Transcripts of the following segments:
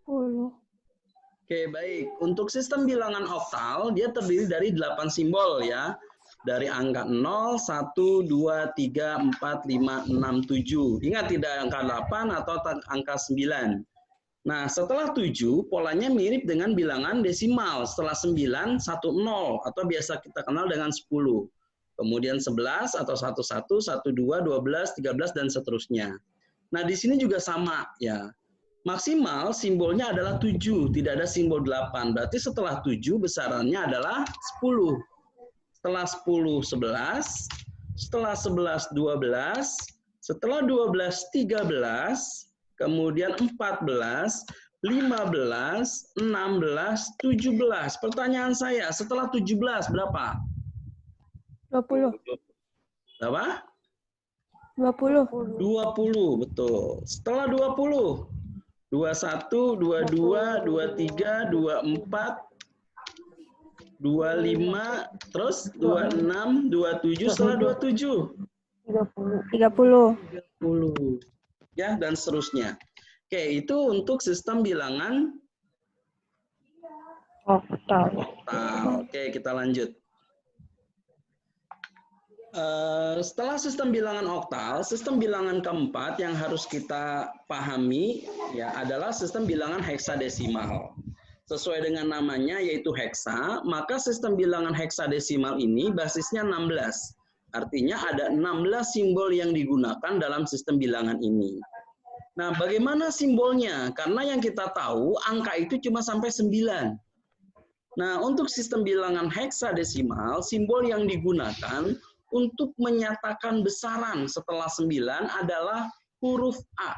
10. Oke, baik. Untuk sistem bilangan oktal, dia terdiri dari 8 simbol ya. Dari angka 0, 1, 2, 3, 4, 5, 6, 7. Ingat tidak angka 8 atau angka 9. Nah, setelah 7, polanya mirip dengan bilangan desimal. Setelah 9, 1, 0. Atau biasa kita kenal dengan 10. Kemudian 11 atau 11, 12, 12, 13, dan seterusnya. Nah, di sini juga sama ya. Maksimal simbolnya adalah 7, tidak ada simbol 8. Berarti setelah 7 besarannya adalah 10. Setelah 10, 11. Setelah 11, 12. Setelah 12, 13. Kemudian 14, 15, 16, 17. Pertanyaan saya, setelah 17 berapa? 20. Berapa? 20. 20, betul. Setelah 20, 21, 22, 23, 24, 25, terus 26, 27, setelah 27. 30. 30. Ya, dan seterusnya. Oke, itu untuk sistem bilangan Oktal. oktal. Oke, kita lanjut. Setelah sistem bilangan oktal, sistem bilangan keempat yang harus kita pahami ya adalah sistem bilangan heksadesimal. Sesuai dengan namanya yaitu heksa, maka sistem bilangan heksadesimal ini basisnya 16. Artinya ada 16 simbol yang digunakan dalam sistem bilangan ini. Nah, bagaimana simbolnya? Karena yang kita tahu angka itu cuma sampai 9. Nah, untuk sistem bilangan heksadesimal, simbol yang digunakan untuk menyatakan besaran setelah 9 adalah huruf A.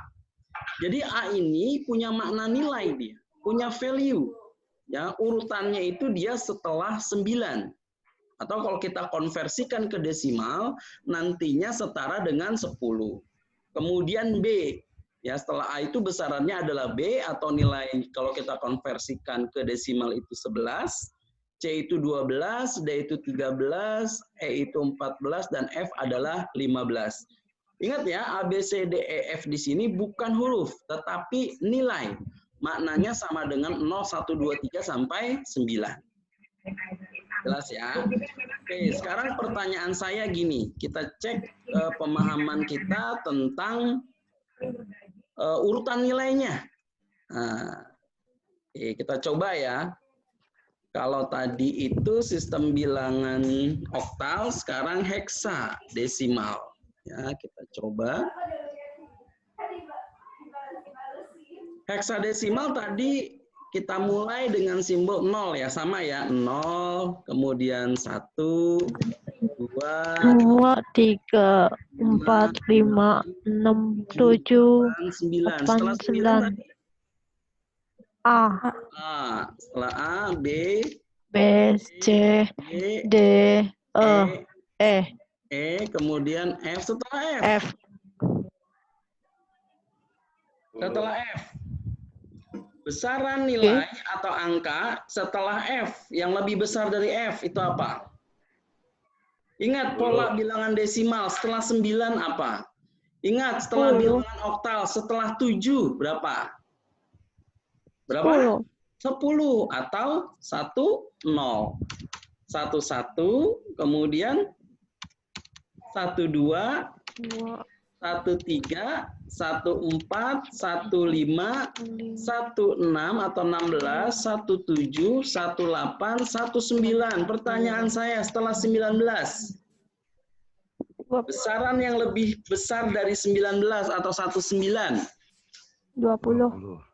Jadi A ini punya makna nilai dia, punya value. Ya, urutannya itu dia setelah 9. Atau kalau kita konversikan ke desimal, nantinya setara dengan 10. Kemudian B. Ya, setelah A itu besarannya adalah B atau nilai kalau kita konversikan ke desimal itu 11. C itu 12, D itu 13, E itu 14, dan F adalah 15. Ingat ya, A, B, C, D, E, F di sini bukan huruf, tetapi nilai. Maknanya sama dengan 0, 1, 2, 3, sampai 9. Jelas ya? Oke, sekarang pertanyaan saya gini. Kita cek pemahaman kita tentang urutan nilainya. Nah, kita coba ya. Kalau tadi itu sistem bilangan oktal, sekarang heksadesimal. Ya, kita coba. Heksadesimal tadi kita mulai dengan simbol 0 ya, sama ya. 0, kemudian 1, 2, 3, 4, 5, 6, 7, 9. 8, Setelah 9 9. tadi. A. A. Setelah A, B, B, C, D, E, E, kemudian F. Setelah F. F. Setelah F. Besaran nilai atau angka setelah F yang lebih besar dari F itu apa? Ingat pola bilangan desimal setelah 9 apa? Ingat setelah bilangan oktal setelah 7 berapa? Berapa? 10 atau 1, 0. 1, 1, kemudian 1, 2, 1, 3, 1, 4, 1, 5, 1, 6 atau 16, 1, 7, 1, 8, 1, 9. Pertanyaan saya setelah 19. Besaran yang lebih besar dari 19 atau 19? 20.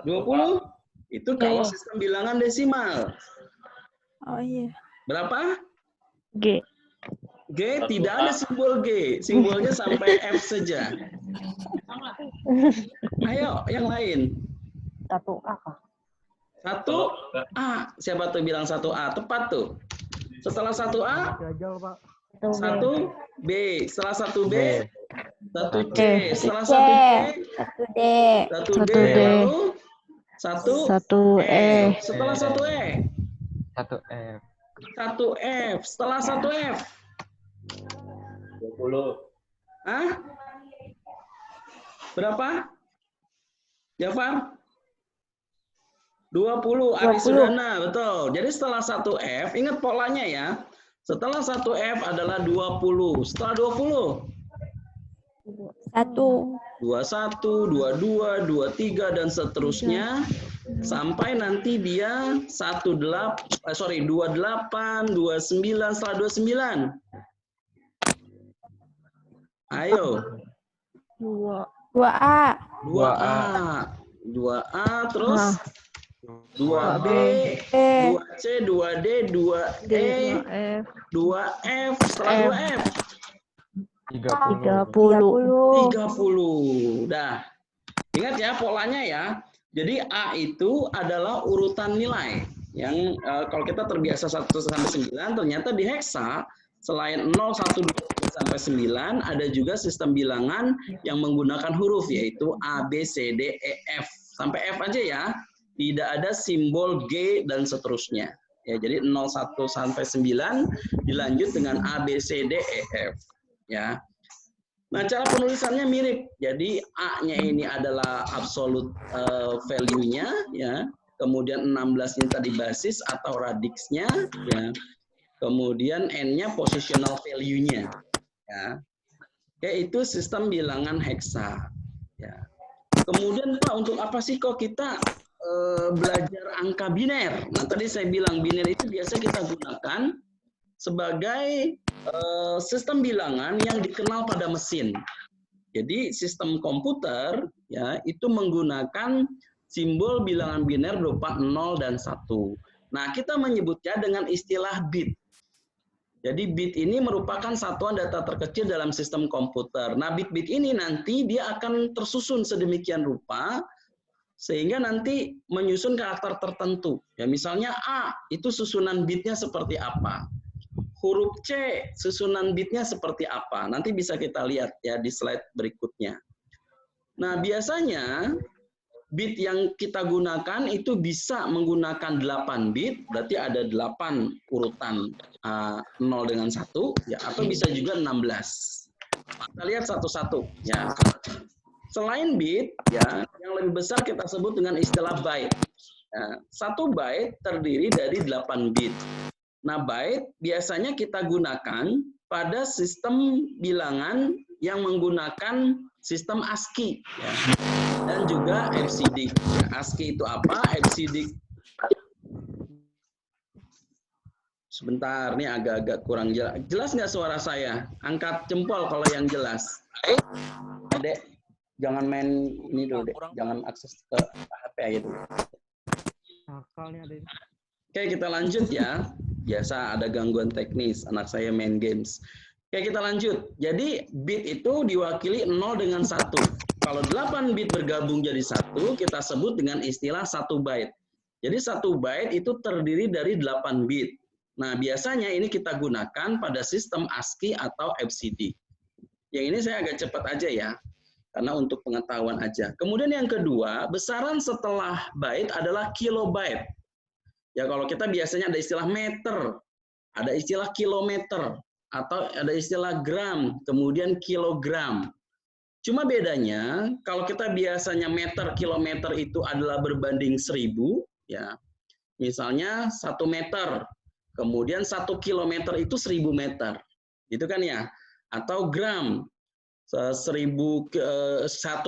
20? Itu kalau sistem bilangan desimal. Oh iya. Berapa? G. G, tidak ada simbol G. Simbolnya sampai F saja. Ayo, yang lain. 1A. 1A. Siapa tuh bilang 1A? Tepat tuh. Setelah 1A, 1B. Setelah 1B, 1C. Setelah 1C, 1D. Lalu 1E. Setelah 1E, 1F. 1F. Setelah 1F, 20. Hah? Berapa? Jafar? 20, 20. Ari Sudana, betul. Jadi setelah 1F, ingat polanya ya. Setelah 1F adalah 20. Setelah 20, 1. 21, 22, 23 dan seterusnya sampai nanti dia 28, 29, setelah 29. Ayo. 2A. 2A. 2A terus 2B, 2C, 2D, 2E, 2F, setelah 2F 30. 30. Dah. Ingat ya polanya ya. Jadi A itu adalah urutan nilai yang kalau kita terbiasa 1 sampai 9, ternyata di heksa selain 0, 1, 2, 3 sampai 9 ada juga sistem bilangan yang menggunakan huruf yaitu A, B, C, D, E, F. Sampai F aja ya. Tidak ada simbol G dan seterusnya. Ya, jadi 0, 1 sampai 9 dilanjut dengan A, B, C, D, E, F. Ya. Nah, cara penulisannya mirip. Jadi A-nya ini adalah absolute value-nya ya. Kemudian 16-nya tadi basis atau radiksnya ya. Kemudian N-nya positional value-nya ya. Oke, itu sistem bilangan heksa ya. Kemudian Pak, untuk apa sih kok kita belajar angka biner? Nah, tadi saya bilang biner itu biasa kita gunakan sebagai sistem bilangan yang dikenal pada mesin. Jadi sistem komputer ya itu menggunakan simbol bilangan biner berupa 0 dan 1. Nah, kita menyebutnya dengan istilah bit. Jadi bit ini merupakan satuan data terkecil dalam sistem komputer. Nah, bit-bit ini nanti dia akan tersusun sedemikian rupa sehingga nanti menyusun karakter tertentu. Ya, misalnya A itu susunan bitnya seperti apa? Huruf C, susunan bitnya seperti apa? Nanti bisa kita lihat ya di slide berikutnya. Nah, biasanya bit yang kita gunakan itu bisa menggunakan 8 bit, berarti ada 8 urutan 0 dengan 1, ya, atau bisa juga 16. Kita lihat satu-satu. Ya. Selain bit, ya, yang lebih besar kita sebut dengan istilah byte. Ya, 1 byte terdiri dari 8 bit. Nah, byte biasanya kita gunakan pada sistem bilangan yang menggunakan sistem ASCII ya. Dan juga EBCDIC. Ya, ASCII itu apa? EBCDIC. Sebentar, ini agak-agak kurang jelas. Jelas nggak suara saya? Angkat jempol kalau yang jelas. Adek, jangan main ini dulu, Dek. Jangan akses ke HP aja dulu. Oke, kita lanjut ya. Biasa ada gangguan teknis, anak saya main games. Oke, kita lanjut. Jadi bit itu diwakili 0 dengan 1. Kalau 8 bit bergabung jadi 1, kita sebut dengan istilah 1 byte. Jadi 1 byte itu terdiri dari 8 bit. Nah, biasanya ini kita gunakan pada sistem ASCII atau EBCD. Yang ini saya agak cepat aja ya, karena untuk pengetahuan aja. Kemudian yang kedua, besaran setelah byte adalah kilobyte. Ya, kalau kita biasanya ada istilah meter, ada istilah kilometer, atau ada istilah gram, kemudian kilogram. Cuma bedanya, kalau kita biasanya meter, kilometer itu adalah berbanding 1000, ya. Misalnya 1 meter, kemudian 1 kilometer itu 1000 meter. Gitu kan ya? Atau gram, 1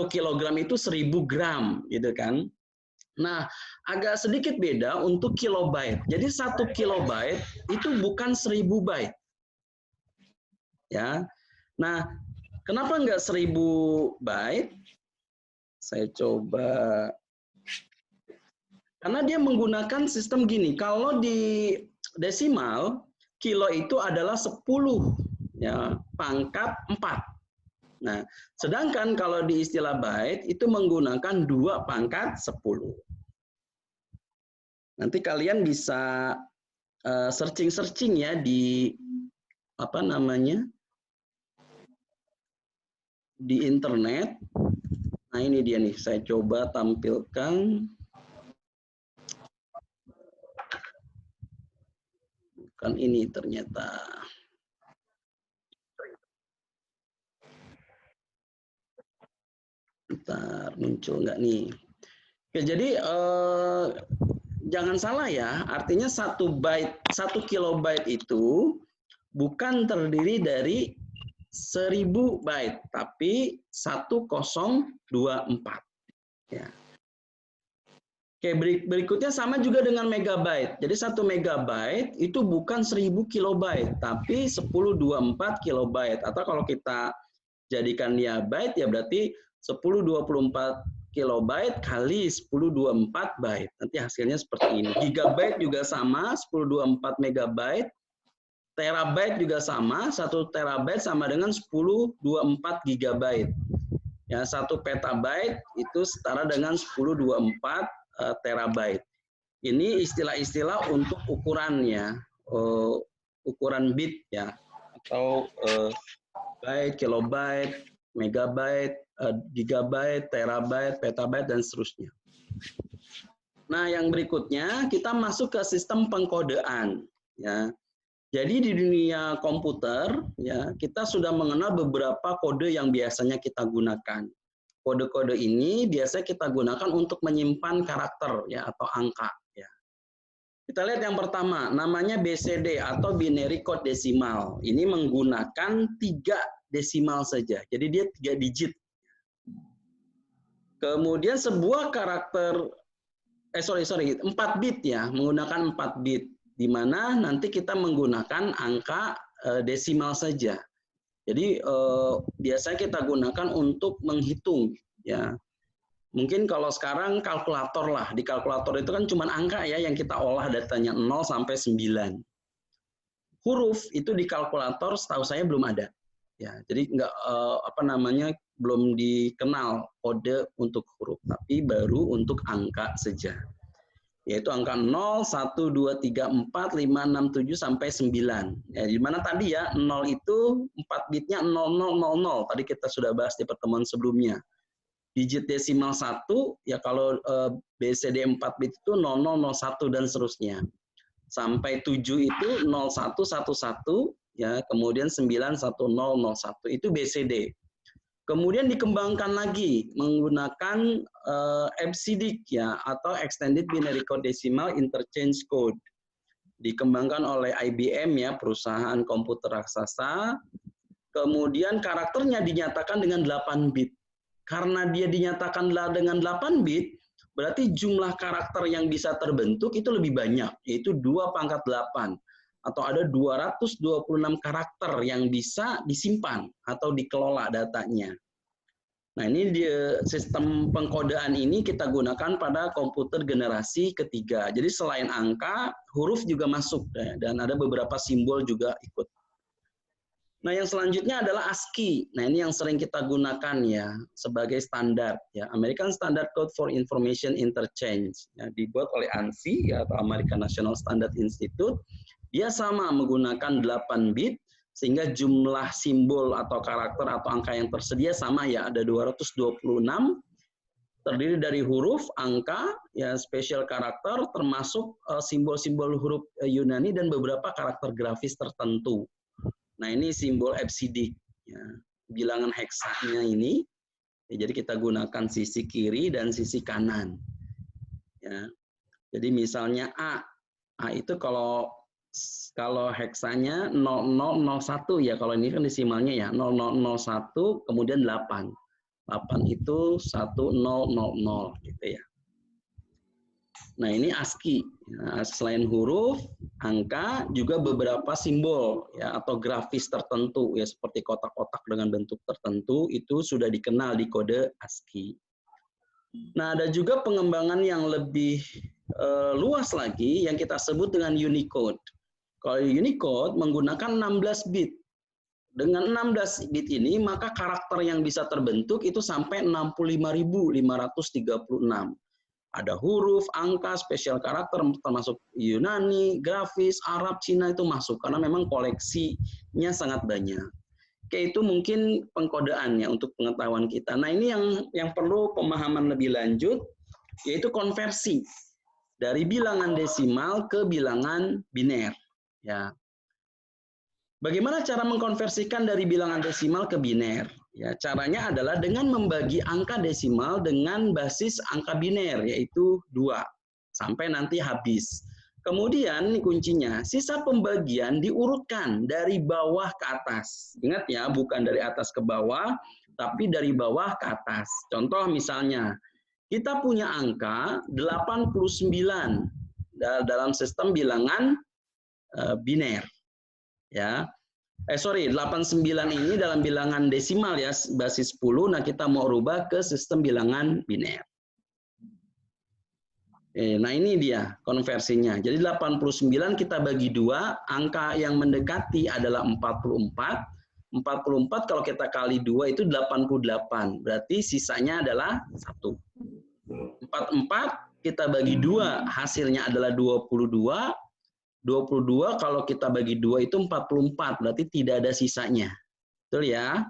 kilogram itu 1000 gram, gitu kan? Nah, agak sedikit beda untuk kilobyte. Jadi 1 kilobyte itu bukan 1000 byte. Ya. Nah, kenapa enggak 1000 byte? Saya coba. Karena dia menggunakan sistem gini. Kalau di desimal, kilo itu adalah 10 ya, pangkat 4. Nah, sedangkan kalau di istilah byte itu menggunakan 2 pangkat 10. Nanti kalian bisa searching-searching ya di apa namanya? Di internet. Nah, ini dia nih, saya coba tampilkan. Bukan ini ternyata. Bentar, muncul nggak nih? Oke, jadi jangan salah ya, artinya 1 kilobyte itu bukan terdiri dari 1000 byte, tapi 1024. Ya. Oke, berikutnya sama juga dengan megabyte. Jadi 1 megabyte itu bukan 1000 kilobyte, tapi 1024 kilobyte. Atau kalau kita jadikan dia byte, ya berarti 1024 kilobyte kali 1024 byte. Nanti hasilnya seperti ini. Gigabyte juga sama, 1024 megabyte. Terabyte juga sama, 1 terabyte sama dengan 1024 gigabyte. Ya, 1 petabyte itu setara dengan 1024 terabyte. Ini istilah-istilah untuk ukurannya, ukuran bit ya, atau byte, kilobyte, megabyte, gigabyte, terabyte, petabyte, dan seterusnya. Nah, yang berikutnya kita masuk ke sistem pengkodean. Ya. Jadi di dunia komputer, ya kita sudah mengenal beberapa kode yang biasanya kita gunakan. Kode-kode ini biasanya kita gunakan untuk menyimpan karakter ya atau angka. Ya. Kita lihat yang pertama, namanya BCD atau binary code decimal. Ini menggunakan 3 desimal saja, jadi dia 3 digit. Kemudian sebuah karakter, 4 bit ya, menggunakan 4 bit. Di mana nanti kita menggunakan angka desimal saja. Jadi biasanya kita gunakan untuk menghitung ya. Mungkin kalau sekarang kalkulator lah, di kalkulator itu kan cuma angka ya yang kita olah datanya 0 sampai 9. Huruf itu di kalkulator setahu saya belum ada. Ya, jadi nggak belum dikenal kode untuk huruf, tapi baru untuk angka saja. Yaitu angka 0, 1, 2, 3, 4, 5, 6, 7, sampai 9. Ya, di mana tadi ya, 0 itu 4 bitnya 0000. Tadi kita sudah bahas di pertemuan sebelumnya. Digit desimal 1, ya kalau BCD 4 bit itu 0001 dan seterusnya. Sampai 7 itu 0111, ya, kemudian 91001. Itu BCD. Kemudian dikembangkan lagi menggunakan EBCDIC ya atau Extended Binary Code Decimal Interchange Code. Dikembangkan oleh IBM ya, perusahaan komputer raksasa. Kemudian karakternya dinyatakan dengan 8 bit. Karena dia dinyatakan dengan 8 bit, berarti jumlah karakter yang bisa terbentuk itu lebih banyak, yaitu 2⁻8. Atau ada 226 karakter yang bisa disimpan atau dikelola datanya. Nah, ini di sistem pengkodean ini kita gunakan pada komputer generasi ketiga. Jadi selain angka, huruf juga masuk dan ada beberapa simbol juga ikut. Nah, yang selanjutnya adalah ASCII. Nah, ini yang sering kita gunakan ya sebagai standar ya, American Standard Code for Information Interchange ya, dibuat oleh ANSI ya, atau American National Standard Institute. Dia sama menggunakan 8 bit, sehingga jumlah simbol atau karakter atau angka yang tersedia sama ya, ada 226, terdiri dari huruf, angka, ya special karakter, termasuk simbol-simbol huruf Yunani dan beberapa karakter grafis tertentu. Nah, ini simbol EBCDIC, ya, bilangan heksanya ini. Ya, jadi kita gunakan sisi kiri dan sisi kanan. Ya. Jadi misalnya A itu kalau heksanya 0001 ya, kalau ini kan desimalnya ya 0001 kemudian 8. 8 itu 1000 gitu ya. Nah, ini ASCII. Nah, selain huruf, angka, juga beberapa simbol ya atau grafis tertentu ya seperti kotak-kotak dengan bentuk tertentu itu sudah dikenal di kode ASCII. Nah, ada juga pengembangan yang lebih luas lagi yang kita sebut dengan Unicode. Kalau Unicode menggunakan 16 bit. Dengan 16 bit ini, maka karakter yang bisa terbentuk itu sampai 65.536. Ada huruf, angka, spesial karakter, termasuk Yunani, grafis, Arab, Cina itu masuk. Karena memang koleksinya sangat banyak. Oke, itu mungkin pengkodeannya untuk pengetahuan kita. Nah, ini yang perlu pemahaman lebih lanjut, yaitu konversi dari bilangan desimal ke bilangan biner. Ya. Bagaimana cara mengkonversikan dari bilangan desimal ke biner? Ya, caranya adalah dengan membagi angka desimal dengan basis angka biner, yaitu 2, sampai nanti habis. Kemudian ini kuncinya, sisa pembagian diurutkan dari bawah ke atas. Ingat ya, bukan dari atas ke bawah, tapi dari bawah ke atas. Contoh misalnya, kita punya angka 89 dalam sistem bilangan biner. Ya. 89 ini dalam bilangan desimal ya, basis 10. Nah, kita mau rubah ke sistem bilangan biner. Nah, ini dia konversinya. Jadi 89 kita bagi 2, angka yang mendekati adalah 44. 44 kalau kita kali 2 itu 88. Berarti sisanya adalah 1. 44 kita bagi 2, hasilnya adalah 22. 22 kalau kita bagi 2 itu 44, berarti tidak ada sisanya. Betul ya?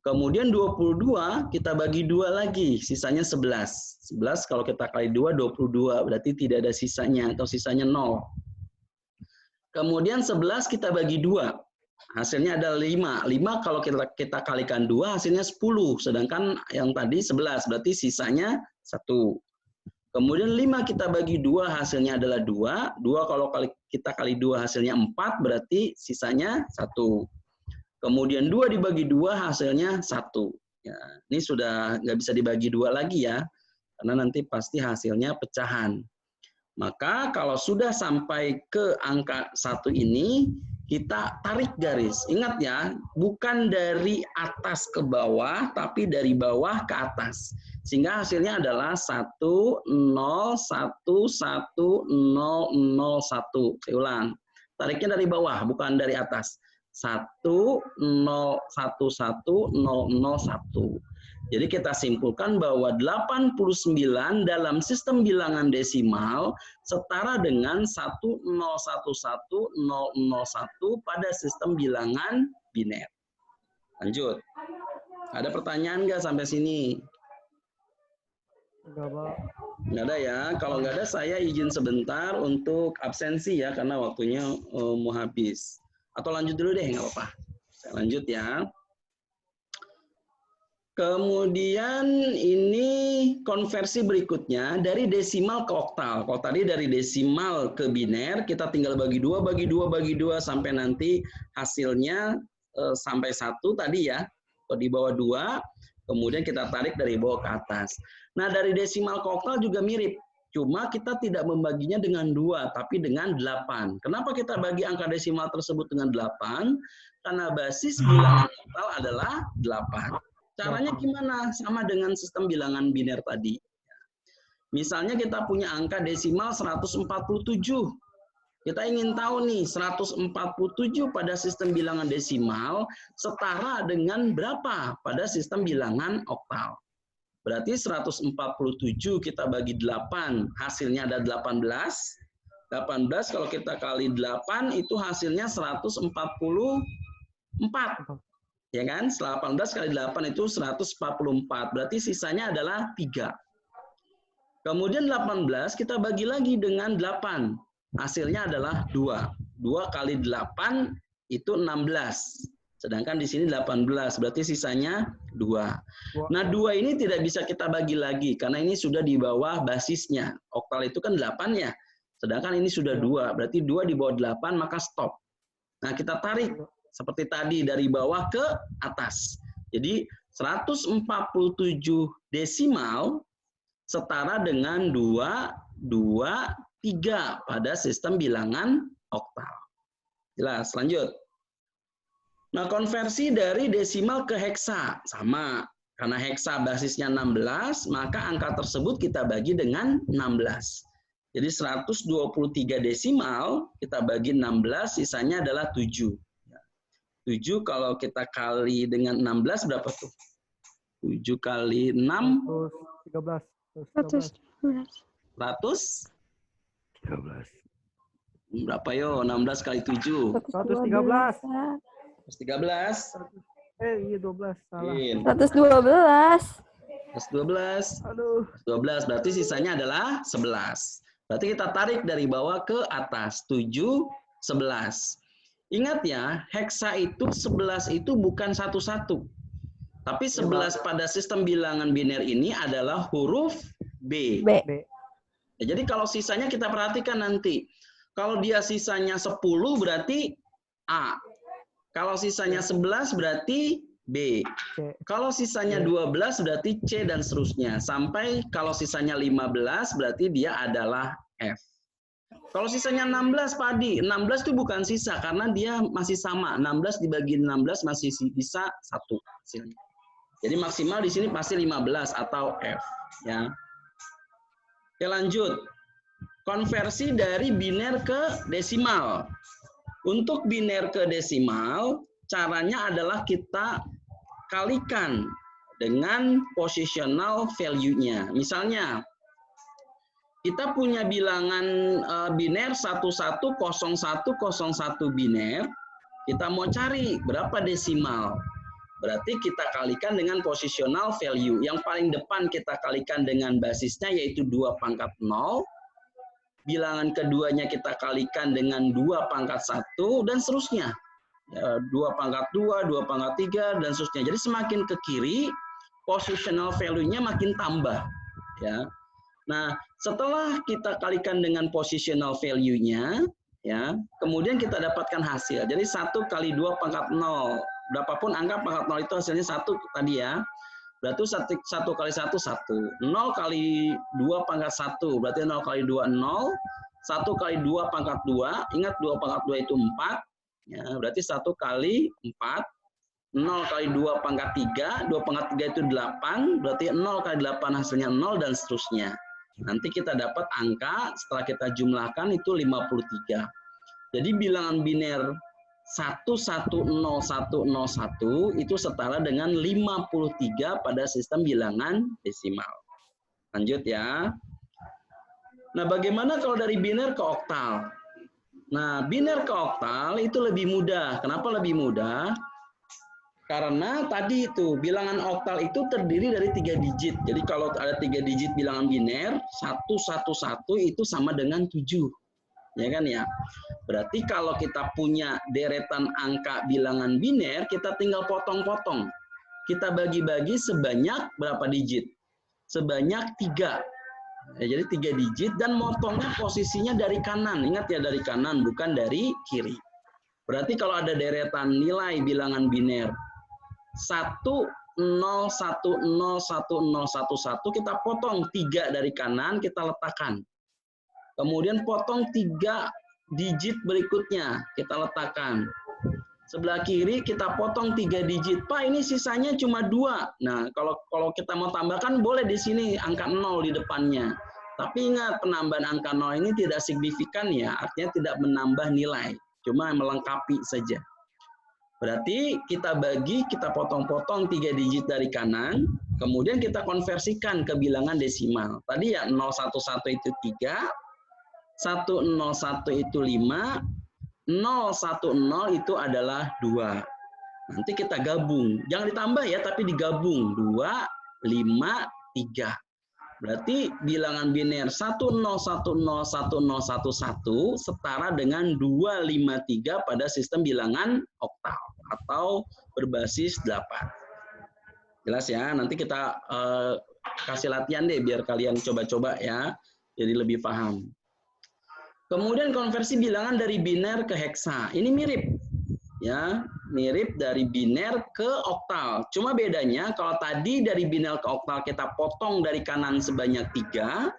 Kemudian 22 kita bagi 2 lagi, sisanya 11. 11 kalau kita kali 2, 22, berarti tidak ada sisanya atau sisanya 0. Kemudian 11 kita bagi 2, hasilnya adalah 5. 5 kalau kita kalikan 2, hasilnya 10, sedangkan yang tadi 11, berarti sisanya 1. Kemudian 5 kita bagi 2, hasilnya adalah 2. 2 kalau kita kali 2, hasilnya 4, berarti sisanya 1. Kemudian 2 dibagi 2, hasilnya 1. Ya, ini sudah nggak bisa dibagi 2 lagi ya, karena nanti pasti hasilnya pecahan. Maka kalau sudah sampai ke angka 1 ini, kita tarik garis. Ingat ya, bukan dari atas ke bawah, tapi dari bawah ke atas. Sehingga hasilnya adalah 101110001. Saya ulang. Tariknya dari bawah, bukan dari atas. 1011001. Jadi kita simpulkan bahwa 89 dalam sistem bilangan desimal setara dengan 1011001 pada sistem bilangan biner. Lanjut. Ada pertanyaan nggak sampai sini? Nggak ada ya. Kalau nggak ada, saya izin sebentar untuk absensi ya, karena waktunya mau habis. Atau lanjut dulu deh, nggak apa-apa. Saya lanjut ya. Kemudian ini konversi berikutnya dari desimal ke oktal. Kalau tadi dari desimal ke biner, kita tinggal bagi 2, sampai nanti hasilnya sampai 1 tadi ya. Atau di bawah 2, kemudian kita tarik dari bawah ke atas. Nah, dari desimal ke oktal juga mirip. Cuma kita tidak membaginya dengan 2, tapi dengan 8. Kenapa kita bagi angka desimal tersebut dengan 8? Karena basis bilangan oktal adalah 8. Caranya gimana? Sama dengan sistem bilangan biner tadi. Misalnya kita punya angka desimal 147. Kita ingin tahu nih, 147 pada sistem bilangan desimal setara dengan berapa pada sistem bilangan oktal. Berarti 147 kita bagi 8, hasilnya ada 18. 18 kalau kita kali 8 itu hasilnya 144. Ya kan? 18 kali 8 itu 144. Berarti sisanya adalah 3. Kemudian 18 kita bagi lagi dengan 8. Hasilnya adalah 2. 2 kali 8 itu 16. Sedangkan di sini 18. Berarti sisanya 2. Nah, 2 ini tidak bisa kita bagi lagi karena ini sudah di bawah basisnya. Oktal itu kan 8 ya. Sedangkan ini sudah 2. Berarti 2 di bawah 8 maka stop. Nah, kita tarik seperti tadi dari bawah ke atas. Jadi 147 desimal setara dengan 223 pada sistem bilangan oktal. Jelas, lanjut. Nah, konversi dari desimal ke heksa sama. Karena heksa basisnya 16, maka angka tersebut kita bagi dengan 16. Jadi 123 desimal kita bagi 16, sisanya adalah 7. 7 kalau kita kali dengan 16 berapa tuh? 7 kali 6 113. 113. Berapa yo? 16 kali 7. 113. 113. Iya 12 salah. 112. 112. Aduh. 12 berarti sisanya adalah 11. Berarti kita tarik dari bawah ke atas. 7, 11. Ingat ya, heksa itu 11 itu bukan satu-satu. Tapi 11 pada sistem bilangan biner ini adalah huruf B. B. B. Ya, jadi kalau sisanya kita perhatikan nanti. Kalau dia sisanya 10 berarti A. Kalau sisanya 11 berarti B. C. Kalau sisanya 12 berarti C dan seterusnya. Sampai kalau sisanya 15 berarti dia adalah F. Kalau sisanya 16 Pak Adi, 16 itu bukan sisa karena dia masih sama. 16 dibagi 16 masih bisa 1 hasilnya. Jadi maksimal di sini pasti 15 atau F, ya. Oke, lanjut. Konversi dari biner ke desimal. Untuk biner ke desimal, caranya adalah kita kalikan dengan positional value-nya. Misalnya, kita punya bilangan biner 11010101 biner, kita mau cari berapa desimal. Berarti kita kalikan dengan positional value. Yang paling depan kita kalikan dengan basisnya yaitu 2 pangkat 0. Bilangan keduanya kita kalikan dengan 2 pangkat 1 dan seterusnya. 2 pangkat 2, 2 pangkat 3 dan seterusnya. Jadi semakin ke kiri, positional value-nya makin tambah, ya. Nah, setelah kita kalikan dengan positional value-nya, ya, kemudian kita dapatkan hasil. Jadi 1 kali 2 pangkat 0. Berapapun angka pangkat 0 itu hasilnya 1 tadi ya. Berarti 1 kali 1, 1. 0 kali 2 pangkat 1, berarti 0 kali 2, 0. 1 kali 2 pangkat 2, ingat 2 pangkat 2 itu 4. Ya, berarti 1 kali 4. 0 kali 2 pangkat 3, 2 pangkat 3 itu 8, berarti 0 kali 8 hasilnya 0 dan seterusnya. Nanti kita dapat angka, setelah kita jumlahkan itu 53. Jadi bilangan biner 110101 itu setara dengan 53 pada sistem bilangan desimal. Lanjut ya. Nah, bagaimana kalau dari biner ke oktal? Nah, biner ke oktal itu lebih mudah. Kenapa lebih mudah? Karena tadi itu bilangan oktal itu terdiri dari 3 digit. Jadi kalau ada 3 digit bilangan biner, 111 itu sama dengan 7. Ya kan ya? Berarti kalau kita punya deretan angka bilangan biner, kita tinggal potong-potong. Kita bagi-bagi sebanyak berapa digit? Sebanyak 3. Ya, jadi 3 digit dan motongnya posisinya dari kanan. Ingat ya, dari kanan bukan dari kiri. Berarti kalau ada deretan nilai bilangan biner 10101011 kita potong 3 dari kanan, kita letakkan. Kemudian potong 3 digit berikutnya, kita letakkan. Sebelah kiri kita potong 3 digit. Pak, ini sisanya cuma 2. Nah, kalau kita mau tambahkan boleh di sini angka 0 di depannya. Tapi ingat, penambahan angka 0 ini tidak signifikan ya, artinya tidak menambah nilai, cuma melengkapi saja. Berarti kita bagi, kita potong-potong 3 digit dari kanan, kemudian kita konversikan ke bilangan desimal. Tadi ya 011 itu 3, 101 itu 5, 010 itu adalah 2. Nanti kita gabung. Jangan ditambah ya, tapi digabung. 2, 5, 3. Berarti bilangan biner 10101011 setara dengan 253 pada sistem bilangan oktal atau berbasis 8. Jelas ya? Nanti kita kasih latihan deh biar kalian coba-coba ya. Jadi lebih paham. Kemudian konversi bilangan dari biner ke heksa. Ini mirip. Ya, mirip dari biner ke oktal. Cuma bedanya kalau tadi dari biner ke oktal kita potong dari kanan sebanyak 3,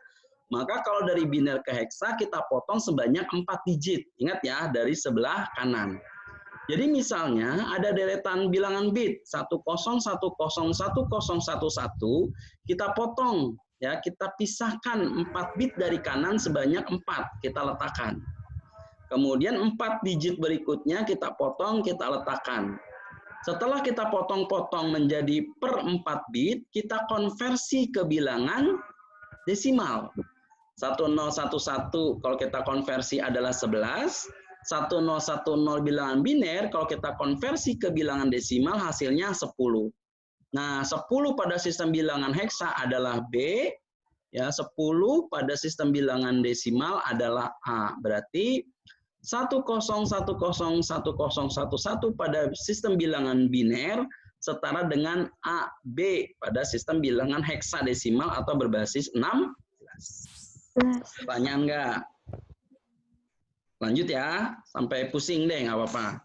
maka kalau dari biner ke heksa kita potong sebanyak 4 digit. Ingat ya, dari sebelah kanan. Jadi misalnya ada deretan bilangan bit 10101011, kita potong ya, kita pisahkan 4 bit dari kanan sebanyak 4, kita letakkan. Kemudian 4 digit berikutnya kita potong, kita letakkan. Setelah kita potong-potong menjadi per 4 bit, kita konversi ke bilangan desimal. 1011 kalau kita konversi adalah 11, 1010 bilangan biner kalau kita konversi ke bilangan desimal hasilnya 10. Nah, 10 pada sistem bilangan heksa adalah B, ya 10 pada sistem bilangan desimal adalah A. Berarti 10101011 pada sistem bilangan biner setara dengan AB pada sistem bilangan heksadesimal atau berbasis 16? Pertanyaan enggak? Lanjut ya, sampai pusing deh, nggak apa-apa.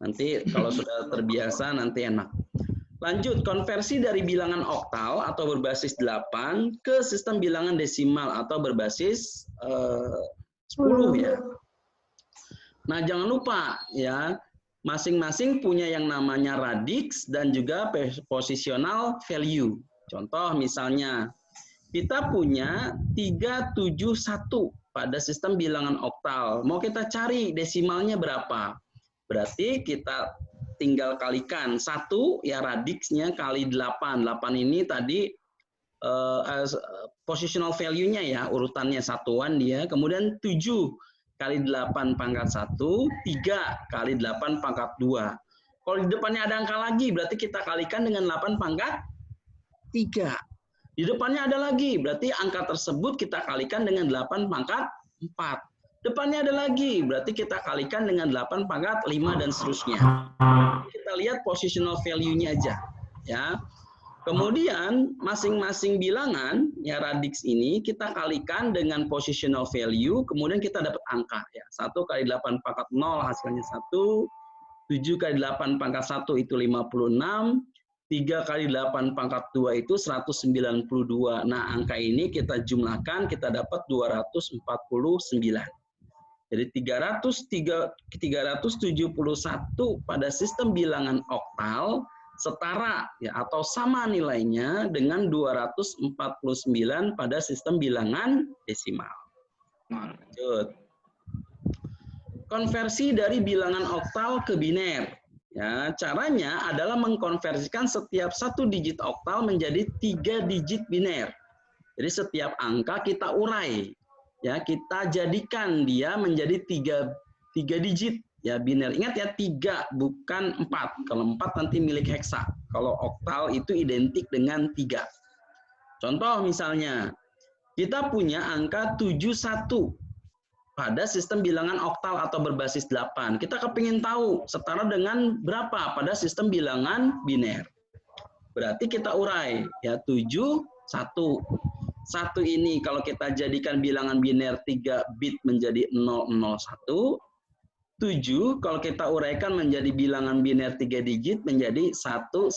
Nanti kalau sudah terbiasa nanti enak. Lanjut, konversi dari bilangan oktal atau berbasis 8 ke sistem bilangan desimal atau berbasis 10 ya. Nah, jangan lupa ya, masing-masing punya yang namanya radix dan juga positional value. Contoh misalnya, kita punya 371 pada sistem bilangan oktal. Mau kita cari desimalnya berapa? Berarti kita tinggal kalikan 1 ya radiksnya kali 8. 8 ini tadi positional value-nya ya, urutannya satuan dia. Kemudian 7 kali 8 pangkat 1, 3 kali 8 pangkat 2. Kalau di depannya ada angka lagi, berarti kita kalikan dengan 8 pangkat 3. Di depannya ada lagi, berarti angka tersebut kita kalikan dengan 8 pangkat 4. Depannya ada lagi, berarti kita kalikan dengan 8 pangkat 5 dan seterusnya. Kita lihat positional value-nya aja. Ya. Kemudian masing-masing bilangan ya radix ini kita kalikan dengan positional value, kemudian kita dapat angka ya. 1 kali 8 pangkat 0 hasilnya 1, 7 kali 8 pangkat 1 itu 56, 3 kali 8 pangkat 2 itu 192. Nah, angka ini kita jumlahkan, kita dapat 249. Jadi 371 pada sistem bilangan oktal setara ya atau sama nilainya dengan 249 pada sistem bilangan desimal. Lanjut. Konversi dari bilangan oktal ke biner. Ya, caranya adalah mengkonversikan setiap satu digit oktal menjadi 3 digit biner. Jadi setiap angka kita urai. Ya, kita jadikan dia menjadi 3 digit ya biner. Ingat ya 3 bukan 4. Kalau 4 nanti milik heksa. Kalau oktal itu identik dengan 3. Contoh misalnya kita punya angka 71 pada sistem bilangan oktal atau berbasis 8. Kita kepingin tahu setara dengan berapa pada sistem bilangan biner. Berarti kita urai ya 7 1. 1 ini kalau kita jadikan bilangan biner 3 bit menjadi 001. 7 kalau kita uraikan menjadi bilangan biner 3 digit menjadi 111.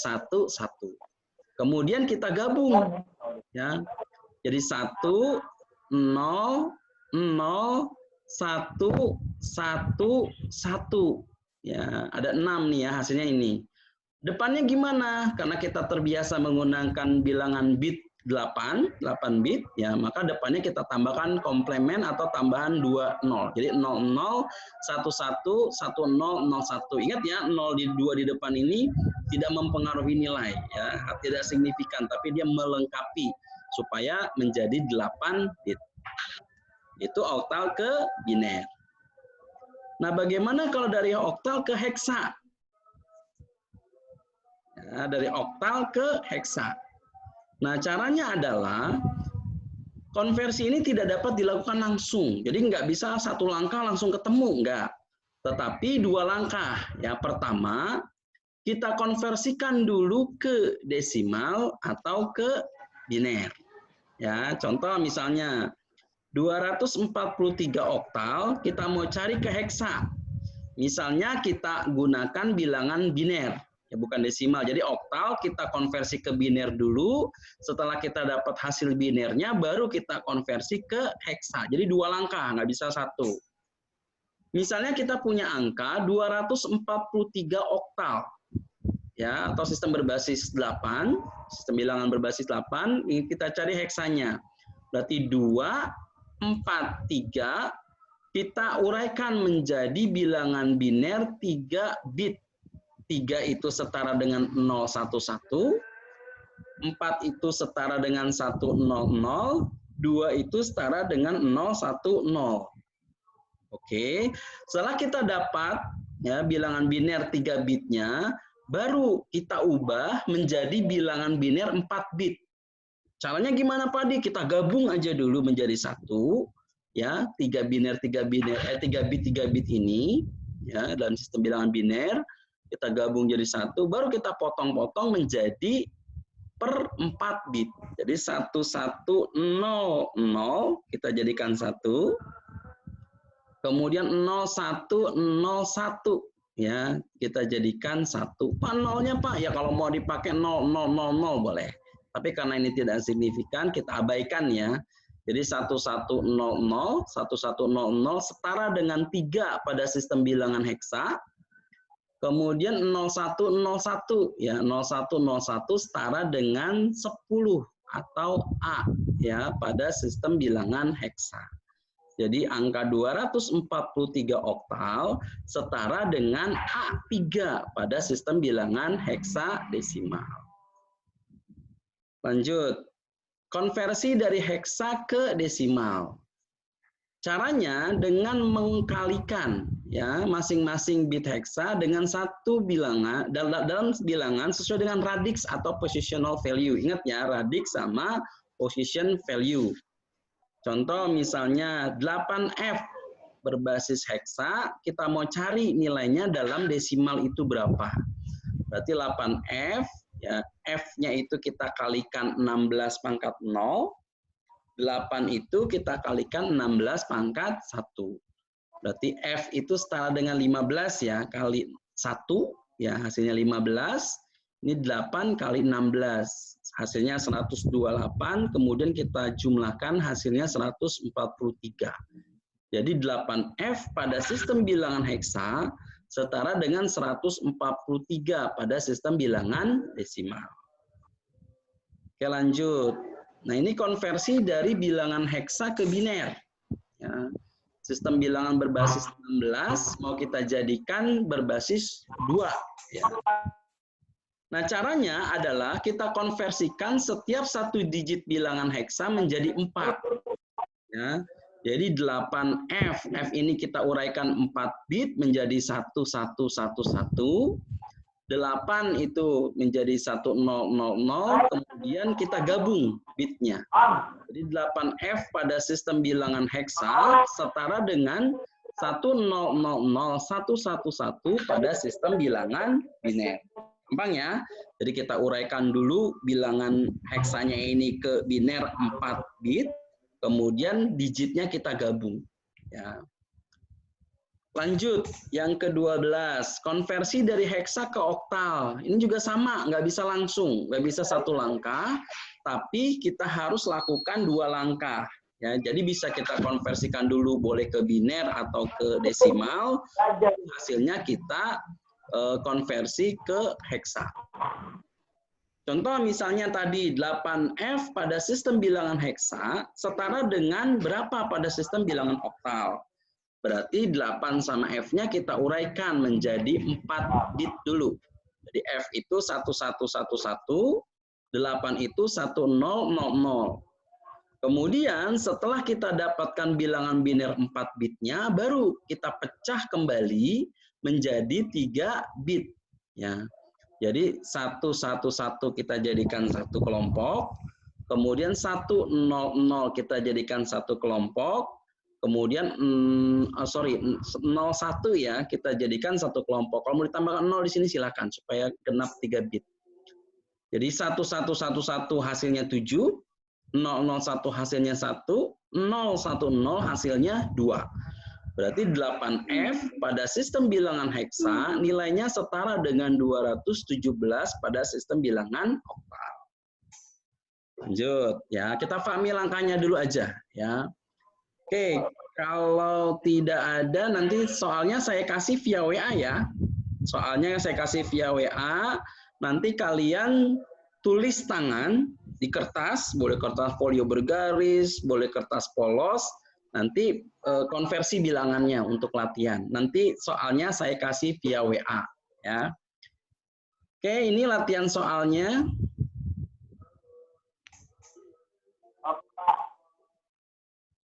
Kemudian kita gabung ya. Jadi 1 0 0 1 1 1. Ya, ada 6 nih ya hasilnya ini. Depannya gimana? Karena kita terbiasa menggunakan bilangan bit 8 bit, ya maka depannya kita tambahkan komplemen atau tambahan 2 0. Jadi 00 11 10 01. Ingat ya, 0 di 2 di depan ini tidak mempengaruhi nilai ya, tidak signifikan tapi dia melengkapi supaya menjadi 8 bit. Itu oktal ke biner. Nah, bagaimana kalau dari oktal ke heksa? Ya, dari oktal ke heksa. Nah, caranya adalah konversi ini tidak dapat dilakukan langsung. Jadi nggak bisa satu langkah langsung ketemu, nggak. Tetapi 2 langkah. Ya, pertama, kita konversikan dulu ke desimal atau ke biner. Ya, contoh misalnya 243 oktal, kita mau cari ke heksa. Misalnya kita gunakan bilangan biner. Ya, bukan desimal. Jadi oktal kita konversi ke biner dulu. Setelah kita dapat hasil binernya, baru kita konversi ke heksa. Jadi 2 langkah, nggak bisa 1. Misalnya kita punya angka 243 oktal. Ya, atau sistem berbasis 8. Sistem bilangan berbasis 8. Ini kita cari heksanya. Berarti 2, 4, 3. Kita uraikan menjadi bilangan biner 3 bit. 3 itu setara dengan 011, 4 itu setara dengan 100, 2 itu setara dengan 010. Oke, setelah kita dapat ya bilangan biner 3 bitnya, baru kita ubah menjadi bilangan biner 4 bit. Caranya gimana Pak Di? Kita gabung aja dulu menjadi 1 ya, 3 bit 3 bit ini ya dalam sistem bilangan biner. kita gabung jadi 1, baru kita potong-potong menjadi per 4 bit. Jadi 1100 kita jadikan 1. Kemudian 0101 ya, kita jadikan 1. Pak nolnya Pak, ya kalau mau dipakai 0000 boleh. Tapi karena ini tidak signifikan, kita abaikan ya. Jadi 1100 setara dengan 3 pada sistem bilangan heksa. Kemudian 0101 ya, 0101 setara dengan 10 atau A ya pada sistem bilangan heksa. Jadi angka 243 oktal setara dengan A3 pada sistem bilangan heksadesimal. Lanjut. Konversi dari heksa ke desimal. Caranya dengan mengkalikan ya masing-masing bit heksa dengan satu bilangan dalam bilangan sesuai dengan radix atau positional value. Ingat ya, radix sama position value. Contoh misalnya 8F berbasis heksa, kita mau cari nilainya dalam desimal itu berapa. Berarti 8F, ya, F-nya itu kita kalikan 16 pangkat 0, 8 itu kita kalikan 16 pangkat 1. Berarti F itu setara dengan 15 ya, kali 1, ya hasilnya 15. Ini 8 kali 16, hasilnya 128, kemudian kita jumlahkan hasilnya 143. Jadi 8F pada sistem bilangan heksa setara dengan 143 pada sistem bilangan desimal. Oke lanjut. Nah ini konversi dari bilangan heksa ke biner. Ya. Sistem bilangan berbasis 16 mau kita jadikan berbasis 2. Ya. Nah, caranya adalah kita konversikan setiap satu digit bilangan heksa menjadi 4. Ya. Jadi 8F, F ini kita uraikan 4 bit menjadi 1111. 8 itu menjadi 1000, kemudian kita gabung bitnya. Jadi 8F pada sistem bilangan heksa setara dengan 10001111 pada sistem bilangan biner. Gampang ya. Jadi kita uraikan dulu bilangan heksanya ini ke biner 4 bit, kemudian digitnya kita gabung. Ya. Lanjut, yang ke-12, konversi dari heksa ke oktal. Ini juga sama, nggak bisa langsung, nggak bisa satu langkah, tapi kita harus lakukan 2 langkah. Ya, jadi bisa kita konversikan dulu, boleh ke biner atau ke desimal, hasilnya kita konversi ke heksa. Contoh misalnya tadi 8F pada sistem bilangan heksa setara dengan berapa pada sistem bilangan oktal. Berarti 8 sama F-nya kita uraikan menjadi 4 bit dulu. Jadi F itu 1111, 8 itu 1000. Kemudian setelah kita dapatkan bilangan biner 4 bitnya, baru kita pecah kembali menjadi 3 bit. Ya. Jadi 111 kita jadikan satu kelompok, kemudian 100 kita jadikan satu kelompok, kemudian 01 ya kita jadikan satu kelompok. Kalau mau ditambahkan 0 di sini silakan supaya genap 3 bit. Jadi 1111 hasilnya 7, 001 hasilnya 1, 010 hasilnya 2. Berarti 8F pada sistem bilangan heksa nilainya setara dengan 217 pada sistem bilangan oktal. Lanjut ya, kita pahami langkahnya dulu aja ya. Oke, kalau tidak ada nanti soalnya saya kasih via WA ya. Soalnya saya kasih via WA, nanti kalian tulis tangan di kertas, boleh kertas folio bergaris, boleh kertas polos, nanti konversi bilangannya untuk latihan. Nanti soalnya saya kasih via WA ya. Oke, ini latihan soalnya.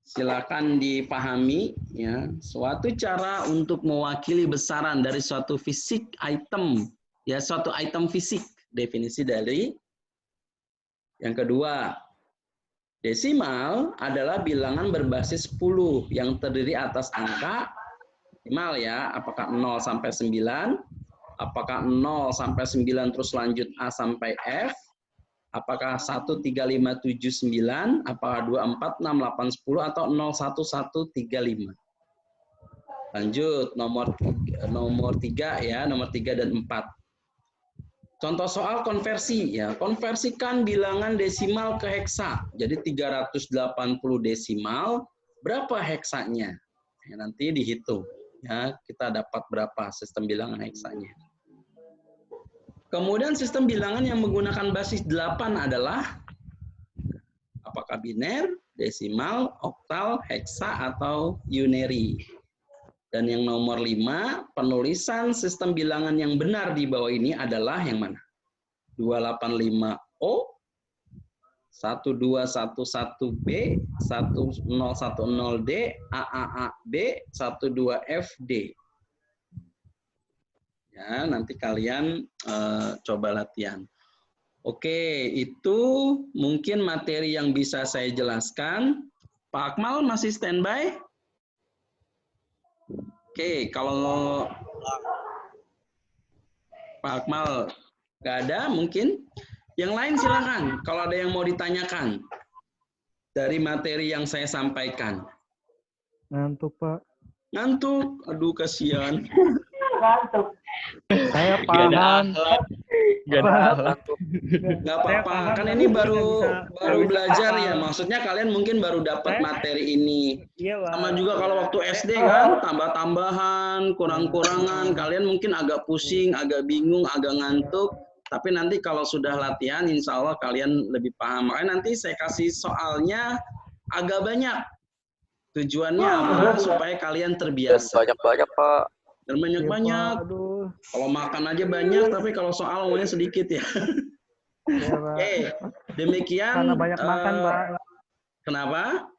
Silakan dipahami ya. Suatu cara untuk mewakili besaran dari suatu fisik item ya, suatu item fisik. Definisi dari yang kedua. Desimal adalah bilangan berbasis 10 yang terdiri atas angka desimal ya, apakah 0 sampai 9, Apakah 0 sampai 9 terus lanjut A sampai F? Apakah 1, 3, 5, 7, 9? Apakah 2, 4, 6, 8, 10? Atau 0, 1, 1, 3, 5? Lanjut, nomor 3 ya, nomor 3 dan 4. Contoh soal konversi ya. Konversikan bilangan desimal ke heksa. Jadi 380 desimal, berapa heksanya? Ya, nanti dihitung ya, kita dapat berapa sistem bilangan heksanya. Kemudian sistem bilangan yang menggunakan basis 8 adalah apakah biner, desimal, oktal, heksa, atau unary. Dan yang nomor 5, penulisan sistem bilangan yang benar di bawah ini adalah yang mana? 285O, 1211B, 1010D, AAAB, 12FD. Ya, nanti kalian coba latihan. Oke, itu mungkin materi yang bisa saya jelaskan. Pak Akmal masih standby? Oke, kalau Pak Akmal nggak ada, mungkin yang lain silakan. Kalau ada yang mau ditanyakan dari materi yang saya sampaikan. Ngantuk, Pak. Ngantuk, aduh kasihan. Saya paham. Nggak apa-apa, kan ini baru belajar ya. Maksudnya kalian mungkin baru dapat materi ini. Iya, Pak. Sama juga kalau waktu SD kan, tambah-tambahan, kurang-kurangan. Kalian mungkin agak pusing, agak bingung, agak ngantuk. Tapi nanti kalau sudah latihan, insya Allah kalian lebih paham. Makanya nanti saya kasih soalnya agak banyak. Tujuannya apa? Supaya kalian terbiasa. Banyak-banyak, Pak. Dan banyak-banyak. Aduh. Kalau makan aja banyak, tapi kalau soal ngomongnya sedikit ya. Iya, Pak. Oke, demikian. Karena banyak makan, Pak. Kenapa?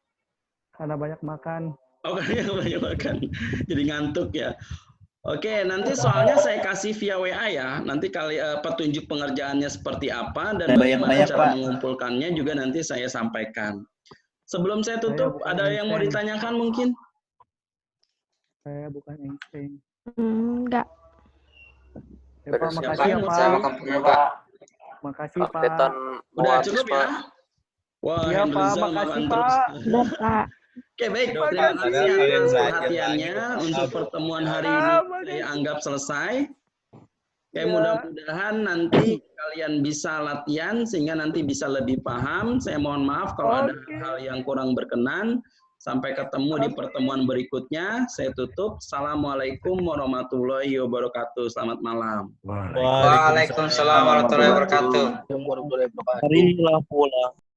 Karena banyak makan. Oh, karena banyak makan. Jadi ngantuk ya. Oke, nanti soalnya saya kasih via WA ya. Nanti petunjuk pengerjaannya seperti apa dan bagaimana cara mengumpulkannya juga nanti saya sampaikan. Sebelum saya tutup, ada yang mau ditanyakan mungkin? Saya bukan Einstein. Enggak. Ya, Pak, Siapa makasih ya, yang Pak. saya makan punya, Pak? Makasih, Pak. Paketan Udah mau cukup habis, ya? Wah, Iya, Henry Pak. Zal Makasih, makan Pak. terus. Udah, Pak. Oke, baik. Terima kasih atas perhatiannya untuk pertemuan hari ini. Saya anggap selesai. Oke, mudah-mudahan nanti kalian bisa latihan sehingga nanti bisa lebih paham. Saya mohon maaf kalau ada hal yang kurang berkenan. Sampai ketemu di pertemuan berikutnya. Saya tutup. Assalamualaikum warahmatullahi wabarakatuh. Selamat malam. Waalaikumsalam warahmatullahi wabarakatuh. Yang baru boleh Marilah pulang.